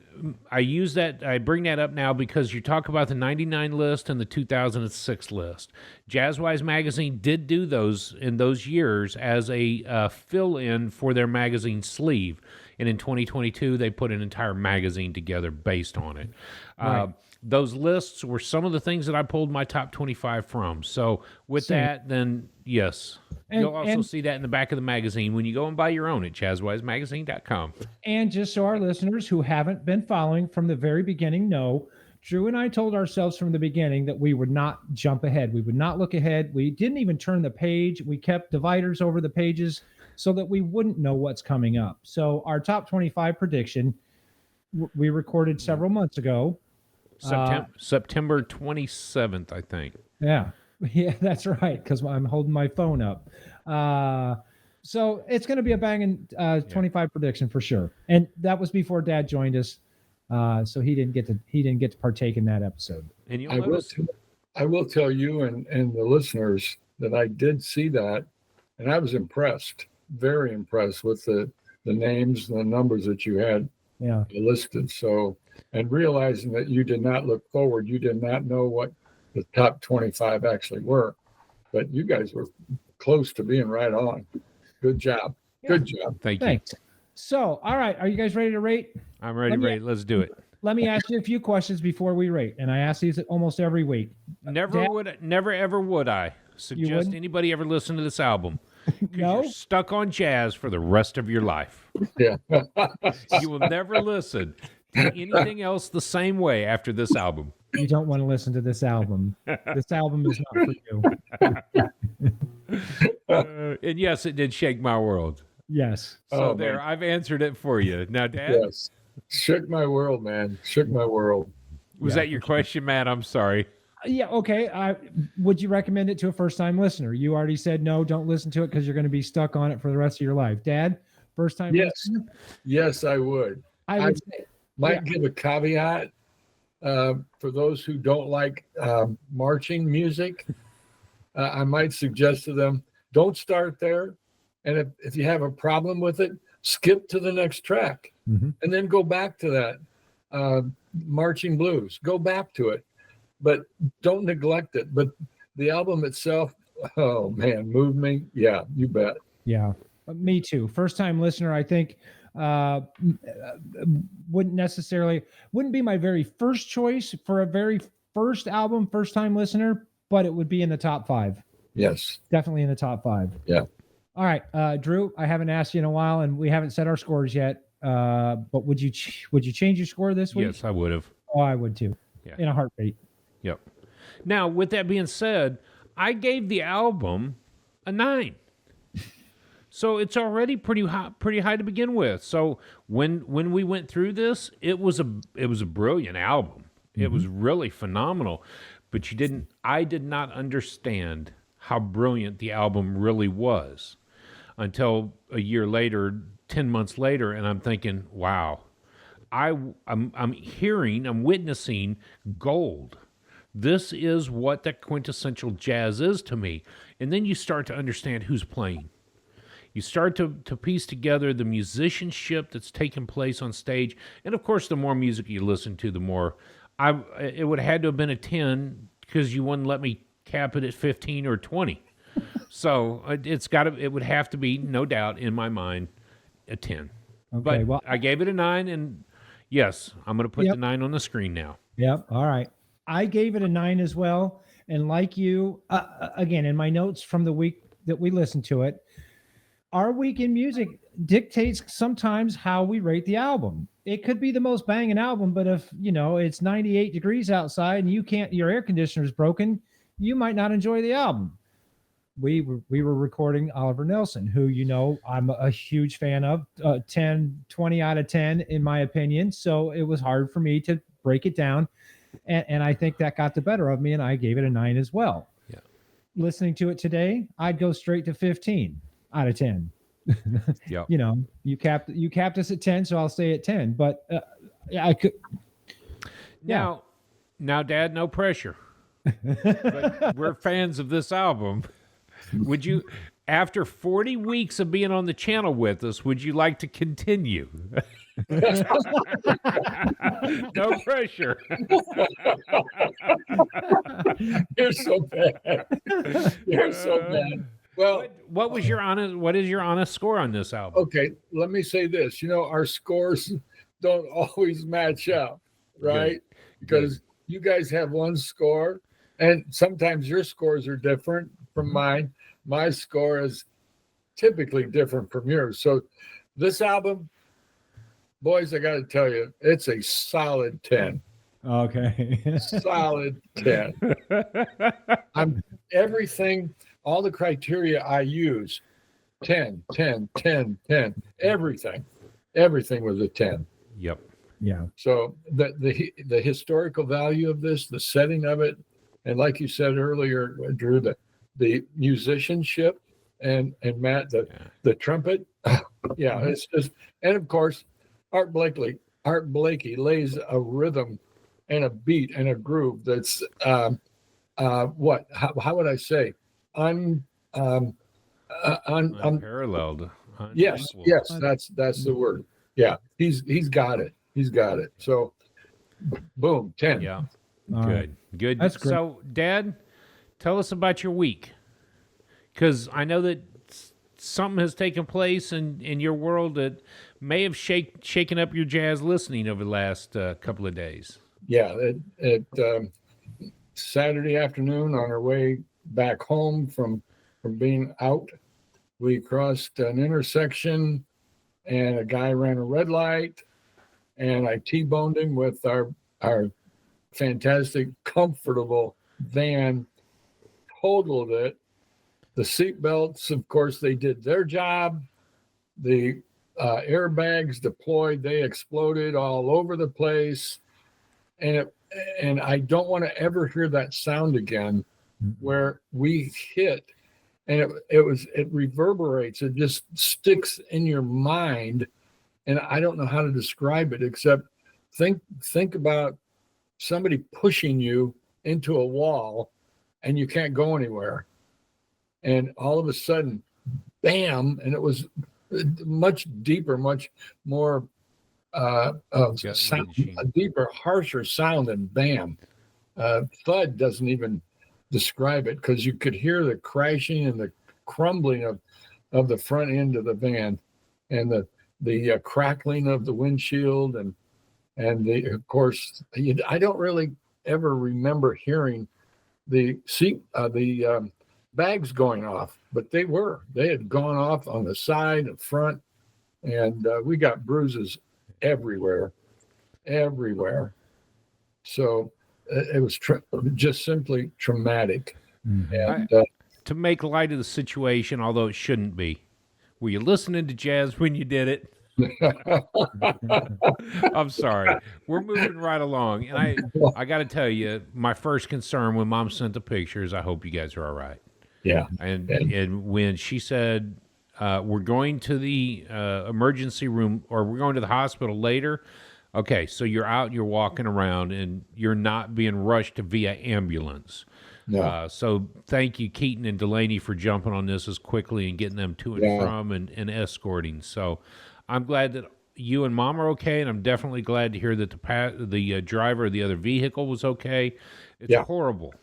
I bring that up now because you talk about the 99 list and the 2006 list. Jazzwise Magazine did do those in those years as a fill-in for their magazine sleeve. And in 2022, they put an entire magazine together based on it. Right. Those lists were some of the things that I pulled my top 25 from. So with that, then yes. You'll also see that in the back of the magazine when you go and buy your own at jazzwisemagazine.com. And just so our listeners who haven't been following from the very beginning know, Drew and I told ourselves from the beginning that we would not jump ahead. We would not look ahead. We didn't even turn the page. We kept dividers over the pages so that we wouldn't know what's coming up. So our top 25 prediction, we recorded several months ago. September 27th, I think. Yeah. Yeah, that's right, because I'm holding my phone up. So it's going to be a banging 25 prediction for sure. And that was before Dad joined us, so he didn't get to partake in that episode. And you'll I will tell you and the listeners that I did see that, and I was impressed, very impressed with the names and the numbers that you had listed. So, and realizing that you did not look forward, you did not know what the top 25 actually were, but you guys were close to being right on. Good job. Good job. Thank you. Thanks. So, all right, are you guys ready to rate? I'm ready. Let's do it. Let me ask you a few questions before we rate, and I ask these almost every week. Never ever would I suggest anybody ever listen to this album. No? You're stuck on jazz for the rest of your life. Yeah. You will never listen to anything else the same way after this album. You don't want to listen to this album. This album is not for you. And yes, it did shake my world. Yes. So man. I've answered it for you. Now, Dad, Yes. Shook my world, man. Shook my world. was that your question, Matt? I'm sorry. Yeah, okay. Would you recommend it to a first-time listener? You already said no, don't listen to it because you're going to be stuck on it for the rest of your life. Dad, first-time listener? Yes, I would. I would say, Might give a caveat for those who don't like marching music. I might suggest to them, don't start there. And if you have a problem with it, skip to the next track and then go back to that marching blues. Go back to it, but don't neglect it. But the album itself, oh man, moved me. Yeah, you bet. yeah, me too. First-time listener, I think wouldn't be my very first choice for a very first album, first-time listener, but it would be in the top 5. Yes. Definitely in the top 5. Yeah. All right, Drew, I haven't asked you in a while, and we haven't set our scores yet. But would you change your score this week? Yes, I would have. Oh, I would too. Yeah. In a heartbeat. Yep. Now, with that being said, I gave the album a 9. So it's already pretty high to begin with. So when we went through this, it was a brilliant album. It was really phenomenal. But I did not understand how brilliant the album really was until a year later, 10 months later, and I'm thinking, wow, I'm witnessing gold. This is what the quintessential jazz is to me. And then you start to understand who's playing. You start to piece together the musicianship that's taking place on stage. And of course, the more music you listen to, the more it would have had to have been a 10 because you wouldn't let me cap it at 15 or 20. So it would have to be, no doubt in my mind, a 10. Okay, But I gave it a 9, and yes, I'm going to put the 9 on the screen now. Yep. All right. I gave it a 9 as well. And like you, again, in my notes from the week that we listened to it, our week in music dictates sometimes how we rate the album. It could be the most banging album, but if, it's 98 degrees outside and your air conditioner's broken, you might not enjoy the album. We were recording Oliver Nelson, who, I'm a huge fan of, 20 out of 10, in my opinion. So it was hard for me to break it down. And I think that got the better of me, and I gave it a 9 as well. Yeah. Listening to it today, I'd go straight to 15 out of 10. Yeah. You capped us at 10, so I'll stay at 10. But I could. Now, Dad, no pressure. But we're fans of this album. Would you, after 40 weeks of being on the channel with us, would you like to continue? No pressure. You're so bad. You're so bad. Well, What is your honest score on this album? okay, let me say this. Our scores don't always match up, right? Because you guys have one score, and sometimes your scores are different from mine. My score is typically different from yours. So this album, boys, I got to tell you, it's a solid 10. Okay. Solid 10. I'm everything, all the criteria I use, 10, 10, 10, 10. Everything was a 10. Yep. Yeah. So the historical value of this, the setting of it, and like you said earlier, Drew, the musicianship and Matt, the trumpet, yeah, it's just, and of course, Art Blakey lays a rhythm and a beat and a groove that's how would I say Unparalleled. Yes, that's the word. Yeah, he's got it. So, boom, 10. Yeah. All right. Good. That's great. So, Dad, tell us about your week, because I know that something has taken place in your world that may have shaken up your jazz listening over the last couple of days. Yeah, Saturday afternoon on our way back home from being out, we crossed an intersection and a guy ran a red light, and I T-boned him with our fantastic, comfortable van, totaled it. The seat belts, of course, they did their job. The airbags deployed, they exploded all over the place. And I don't want to ever hear that sound again where we hit and it reverberates. It just sticks in your mind. And I don't know how to describe it except think about somebody pushing you into a wall and you can't go anywhere. And all of a sudden, bam, and it was much deeper, much more sound, a deeper, harsher sound than bam. Thud doesn't even describe it because you could hear the crashing and the crumbling of the front end of the van and the crackling of the windshield and of course I don't really ever remember hearing the bags going off, but they had gone off on the side and front, and we got bruises everywhere. So it was just simply traumatic. And to make light of the situation, although it shouldn't be, were you listening to jazz when you did it? I'm sorry. We're moving right along, and I got to tell you, my first concern when Mom sent the pictures, I hope you guys are all right. Yeah. And when she said we're going to the emergency room or we're going to the hospital later, okay, so you're out, you're walking around, and you're not being rushed via ambulance. No. So thank you, Keaton and Delaney, for jumping on this as quickly and getting them to and from and escorting. So I'm glad that you and Mom are okay, and I'm definitely glad to hear that the driver of the other vehicle was okay. It's horrible,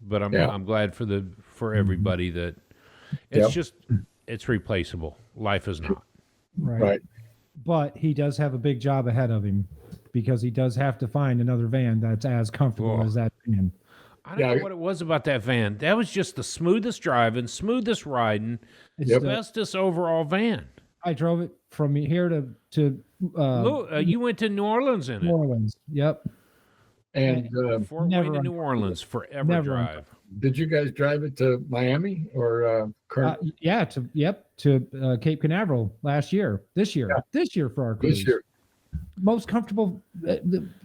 but I'm glad for everybody that it's it's replaceable. Life is not. Right. But he does have a big job ahead of him because he does have to find another van that's as comfortable as that van. I don't know what it was about that van. That was just the smoothest driving, smoothest riding, bestest overall van. I drove it from here to you went to New Orleans in New Orleans. Yep. And Fort Wayne to New Orleans, forever drive. Did you guys drive it to Miami or to Cape Canaveral this year for our cruise. This year? Most comfortable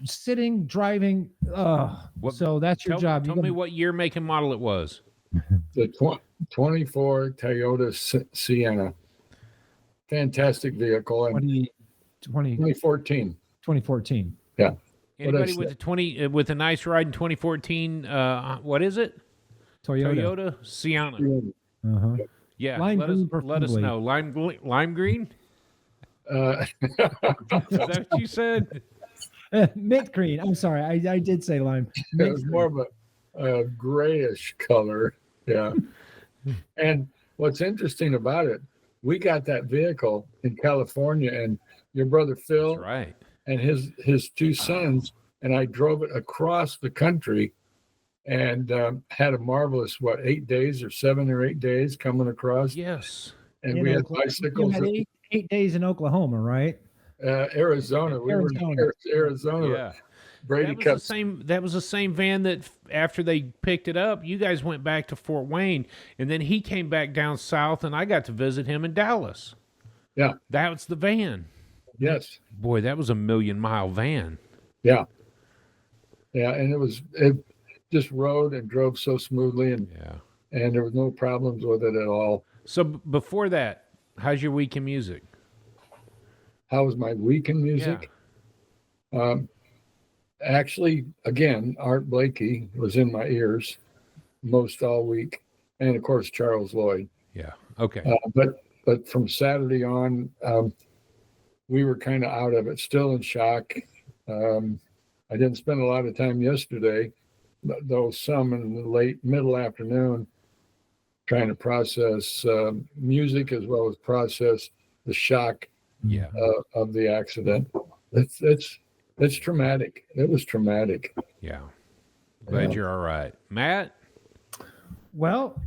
sitting, driving. So that's your job. Tell me what year, make, and model it was. The 24 Toyota Sienna. Fantastic vehicle. And 2014. 2014. Yeah. Anybody with a nice ride in 2014? What is it? Toyota Sienna. Uh-huh. Yeah, Lime let us green, let us preferably. know. Lime green? Uh, Is that what you said? Mint green. I'm sorry. I did say lime. it Mint was green. more of a grayish color. Yeah. And what's interesting about it, we got that vehicle in California, and your brother Phil That's right. and his two sons, and I drove it across the country, and had a marvelous 8 days or 7 or 8 days coming across, Yes. and In we had Oklahoma. bicycles. You had 8 days in Oklahoma, right? Arizona. We were in Arizona. Arizona. Yeah. Brady That was kept the same. That was the same van that after they picked it up, you guys went back to Fort Wayne, and then he came back down south, and I got to visit him in Dallas. Yeah. That was the van. Yes. Boy, that was a 1,000,000-mile van. Yeah. Yeah. And it just rode and drove so smoothly, and Yeah. there was no problems with it at all. So before that, how's your week in music? How was my week in music? Actually, again, Art Blakey was in my ears most all week, and of course Charles Lloyd. Yeah. Okay. But from Saturday on, we were kind of out of it, still in shock. I didn't spend a lot of time yesterday, though some in the late middle afternoon, trying to process music as well as process the shock Yeah. of the accident. It's traumatic. It was traumatic. Yeah. Glad you're all right, Matt. Well,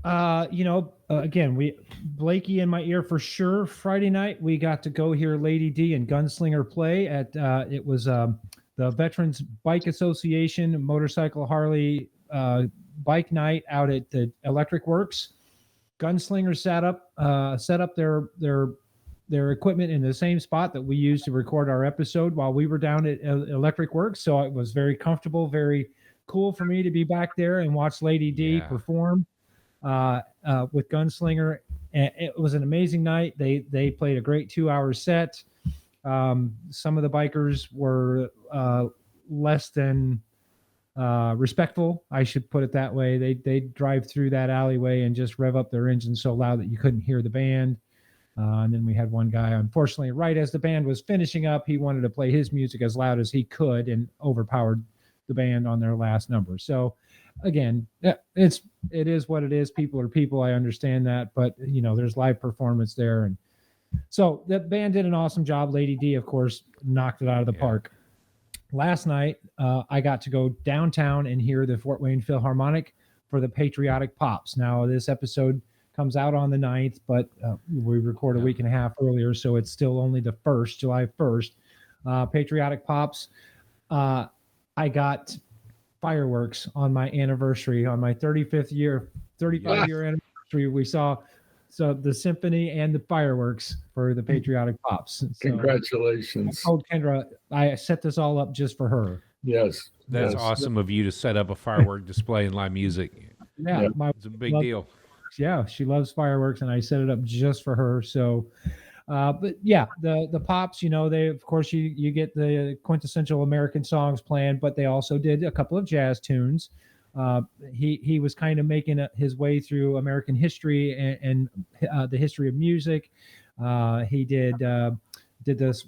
again, Blakey in my ear for sure. Friday night we got to go hear Lady D and Gunslinger play at it was the Veterans Bike Association Motorcycle Harley bike night out at the Electric Works. Gunslinger set up their equipment in the same spot that we used to record our episode while we were down at Electric Works. So it was very comfortable, very cool for me to be back there and watch Lady D perform with Gunslinger. And it was an amazing night. They played a great 2-hour set. Some of the bikers were less than respectful, I should put it that way. They drive through that alleyway and just rev up their engine so loud that you couldn't hear the band. And then we had one guy, unfortunately, right as the band was finishing up, he wanted to play his music as loud as he could and overpowered the band on their last number. So again, it is what it is. People are people. I understand that, but there's live performance there. And so the band did an awesome job. Lady D, of course, knocked it out of the park. Last night, I got to go downtown and hear the Fort Wayne Philharmonic for the Patriotic Pops. Now, this episode comes out on the 9th, but we record a week and a half earlier, so it's still only the 1st, July 1st. Patriotic Pops. I got fireworks on my anniversary, on my 35 year anniversary. We saw the symphony and the fireworks for the Patriotic Pops. So, congratulations. I told Kendra I set this all up just for her. Yes. That's awesome of you to set up a firework display and live music. Yeah. It's a big deal. Yeah, she loves fireworks, and I set it up just for her. So, but yeah, the Pops, they, of course, you get the quintessential American songs playing, but they also did a couple of jazz tunes. He was kind of making his way through American history and the history of music. He did this.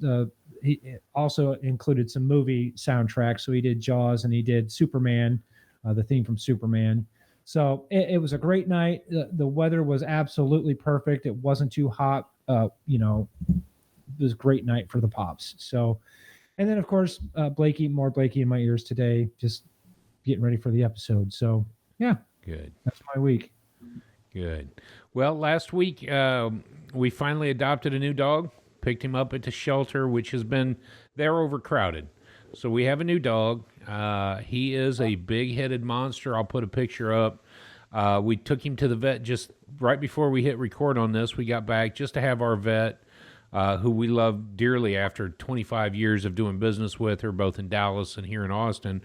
He also included some movie soundtracks. So he did Jaws and he did Superman, the theme from Superman. So it was a great night. The weather was absolutely perfect. It wasn't too hot. It was a great night for the Pops. So, and then of course, more Blakey in my ears today, just getting ready for the episode. So yeah, good. That's my week. Good. Well, last week we finally adopted a new dog, picked him up at the shelter, which has been, they're overcrowded. So we have a new dog. He is a big-headed monster. I'll put a picture up. We took him to the vet just right before we hit record on this. We got back just to have our vet, who we love dearly after 25 years of doing business with her, both in Dallas and here in Austin.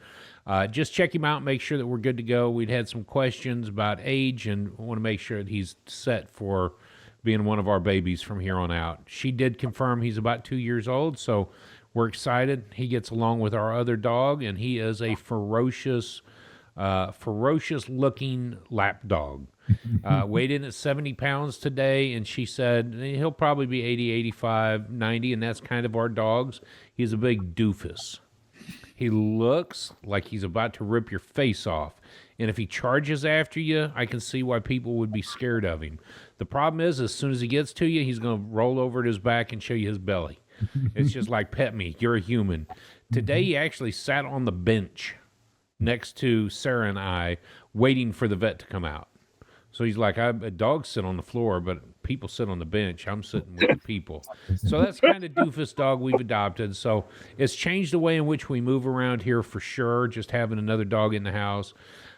Just check him out, make sure that we're good to go. We'd had some questions about age and want to make sure that he's set for being one of our babies from here on out. She did confirm he's about 2 years old, so we're excited. He gets along with our other dog, and he is a ferocious looking lap dog. Weighed in at 70 pounds today, and she said he'll probably be 80, 85, 90, and that's kind of our dogs. He's a big doofus. He looks like he's about to rip your face off. And if he charges after you, I can see why people would be scared of him. The problem is, as soon as he gets to you, he's going to roll over at his back and show you his belly. It's just like, pet me, you're a human. Today, he actually sat on the bench next to Sarah and I, waiting for the vet to come out. So he's like, dogs sit on the floor, but people sit on the bench. I'm sitting with the people. So that's the kind of doofus dog we've adopted. So it's changed the way in which we move around here for sure, just having another dog in the house.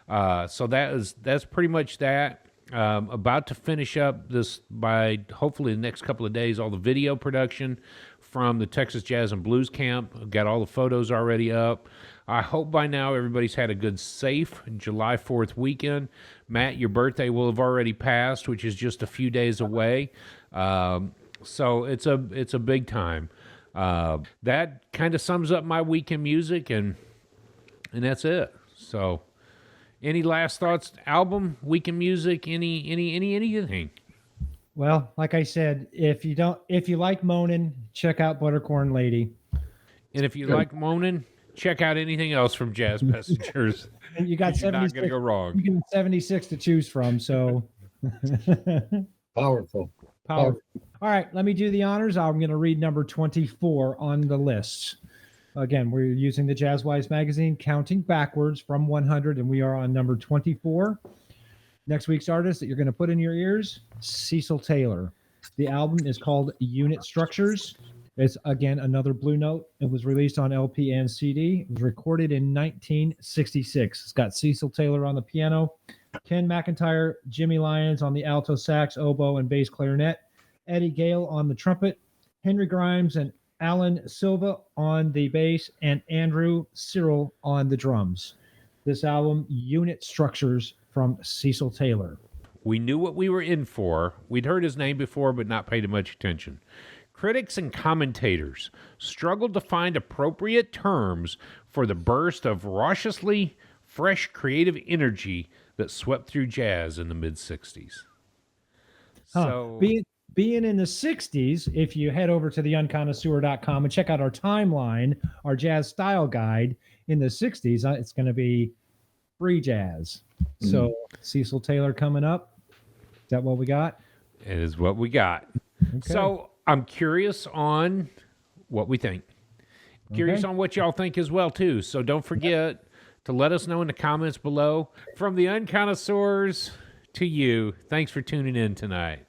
So that's pretty much that. About to finish up this by hopefully the next couple of days, all the video production from the Texas Jazz and Blues Camp. I've got all the photos already up. I hope by now everybody's had a good, safe July 4th weekend. Matt, your birthday will have already passed, which is just a few days away. So it's a big time. That kind of sums up my weekend music, and that's it. So, any last thoughts? Album, weekend music, anything? Well, like I said, if you like moaning, check out Buttercorn Lady. And if you like moaning, check out anything else from Jazz Messengers. You got 76. You're not going to go wrong. You got 76 to choose from. So Powerful. All right, let me do the honors. I'm going to read number 24 on the list. Again, we're using the Jazzwise magazine, counting backwards from 100, and we are on number 24. Next week's artist that you're going to put in your ears, Cecil Taylor. The album is called Unit Structures. It's, again, another Blue Note. It was released on LP and CD. It was recorded in 1966. It's got Cecil Taylor on the piano, Ken McIntyre, Jimmy Lyons on the alto sax, oboe, and bass clarinet, Eddie Gale on the trumpet, Henry Grimes and Alan Silva on the bass, and Andrew Cyril on the drums. This album, Unit Structures, from Cecil Taylor. We knew what we were in for. We'd heard his name before, but not paid much attention. Critics and commentators struggled to find appropriate terms for the burst of raucously fresh creative energy that swept through jazz in the mid-'60s. So, being in the 60s, if you head over to theunconnoisseur.com and check out our timeline, our jazz style guide, in the 60s, it's going to be free jazz. So Cecil Taylor coming up. Is that what we got? it is what we got. Okay. So I'm curious on what we think. Curious on what y'all think as well, too. So don't forget to let us know in the comments below. From the Unconnoisseurs to you, thanks for tuning in tonight.